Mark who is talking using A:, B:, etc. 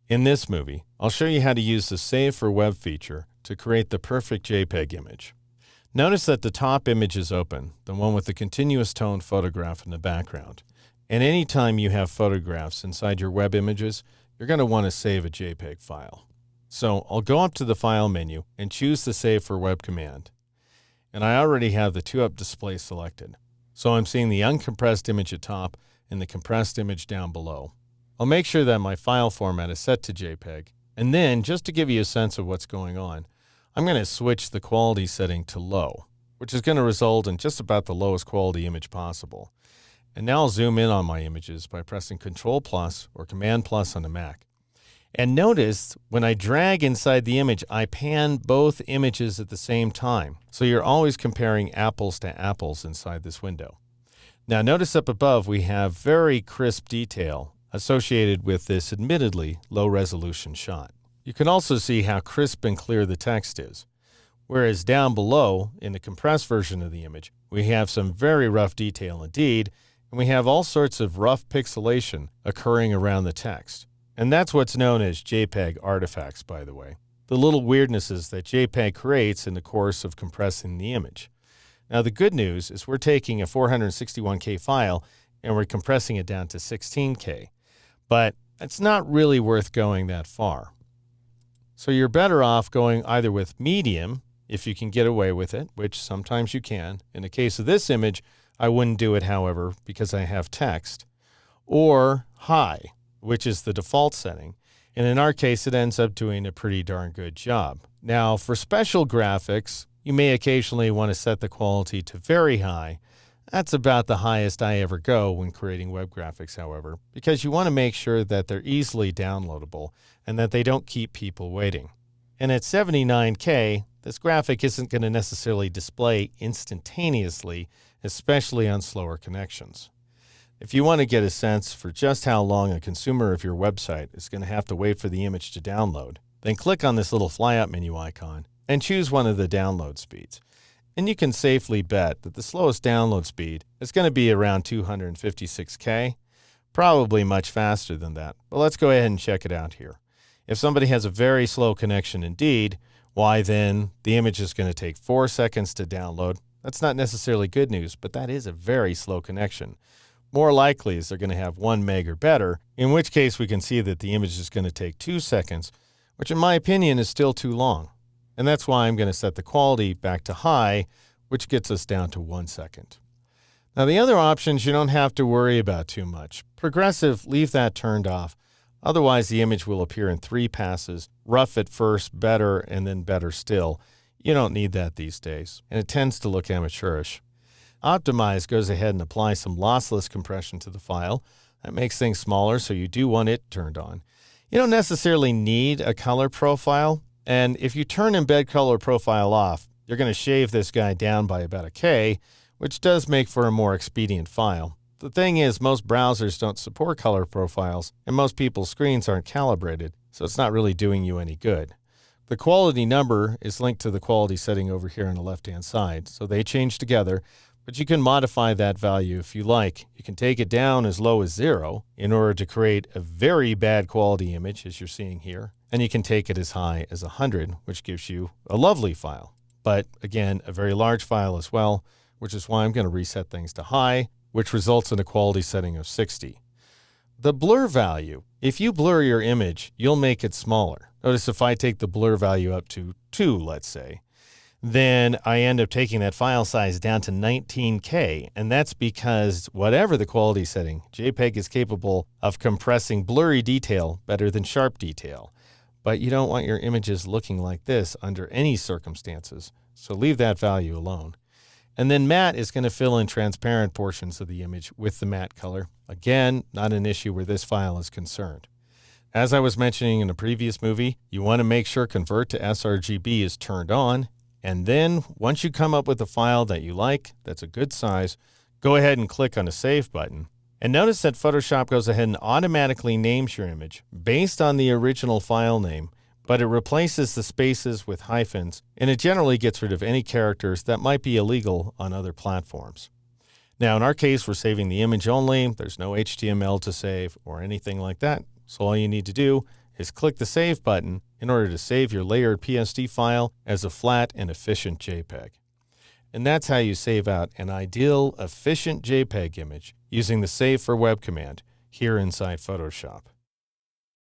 A: In this movie, I'll show you how to use the Save for Web feature to create the perfect JPEG image. Notice that the top image is open, the one with the continuous tone photograph in the background. And anytime you have photographs inside your web images, you're going to want to save a JPEG file. So I'll go up to the File menu and choose the Save for Web command. And I already have the 2-up display selected. So I'm seeing the uncompressed image at top and the compressed image down below. I'll make sure that my file format is set to JPEG. And then, just to give you a sense of what's going on, I'm going to switch the quality setting to low, which is going to result in just about the lowest quality image possible. And now I'll zoom in on my images by pressing Ctrl+ or Command+ on a Mac. And notice when I drag inside the image, I pan both images at the same time. So you're always comparing apples to apples inside this window. Now notice up above we have very crisp detail associated with this admittedly low resolution shot. You can also see how crisp and clear the text is. Whereas down below, in the compressed version of the image, we have some very rough detail indeed, and we have all sorts of rough pixelation occurring around the text. And that's what's known as JPEG artifacts, by the way. The little weirdnesses that JPEG creates in the course of compressing the image. Now the good news is we're taking a 461K file and we're compressing it down to 16K. But it's not really worth going that far. So you're better off going either with medium, if you can get away with it, which sometimes you can. In the case of this image, I wouldn't do it, however, because I have text, or high, which is the default setting. And in our case, it ends up doing a pretty darn good job. Now, for special graphics, you may occasionally want to set the quality to very high. That's about the highest I ever go when creating web graphics, however, because you want to make sure that they're easily downloadable and that they don't keep people waiting. And at 79K, this graphic isn't going to necessarily display instantaneously, especially on slower connections. If you want to get a sense for just how long a consumer of your website is going to have to wait for the image to download, then click on this little flyout menu icon and choose one of the download speeds. And you can safely bet that the slowest download speed is going to be around 256K, probably much faster than that. But let's go ahead and check it out here. If somebody has a very slow connection indeed, why then the image is going to take 4 seconds to download. That's not necessarily good news, but that is a very slow connection. More likely is they're going to have 1 meg or better, in which case we can see that the image is going to take 2 seconds, which in my opinion is still too long. And that's why I'm going to set the quality back to high, which gets us down to 1 second. Now the other options you don't have to worry about too much. Progressive, leave that turned off. Otherwise the image will appear in 3 passes, rough at first, better, and then better still. You don't need that these days, and it tends to look amateurish. Optimize goes ahead and applies some lossless compression to the file. That makes things smaller, so you do want it turned on. You don't necessarily need a color profile, and if you turn embed color profile off, you're going to shave this guy down by about a K, which does make for a more expedient file. The thing is, most browsers don't support color profiles, and most people's screens aren't calibrated, so it's not really doing you any good. The quality number is linked to the quality setting over here on the left-hand side, so they change together, but you can modify that value if you like. You can take it down as low as 0 in order to create a very bad quality image, as you're seeing here, and you can take it as high as 100, which gives you a lovely file. But again, a very large file as well, which is why I'm going to reset things to high, which results in a quality setting of 60. The blur value, if you blur your image, you'll make it smaller. Notice if I take the blur value up to 2, let's say, then I end up taking that file size down to 19K, and that's because whatever the quality setting, JPEG is capable of compressing blurry detail better than sharp detail. But you don't want your images looking like this under any circumstances, so leave that value alone. And then matte is going to fill in transparent portions of the image with the matte color. Again, not an issue where this file is concerned. As I was mentioning in a previous movie, you want to make sure Convert to sRGB is turned on, and then once you come up with a file that you like, that's a good size, go ahead and click on the Save button. And notice that Photoshop goes ahead and automatically names your image based on the original file name, but it replaces the spaces with hyphens, and it generally gets rid of any characters that might be illegal on other platforms. Now, in our case, we're saving the image only. There's no HTML to save or anything like that. So all you need to do is click the Save button in order to save your layered PSD file as a flat and efficient JPEG. And that's how you save out an ideal, efficient JPEG image using the Save for Web command here inside Photoshop.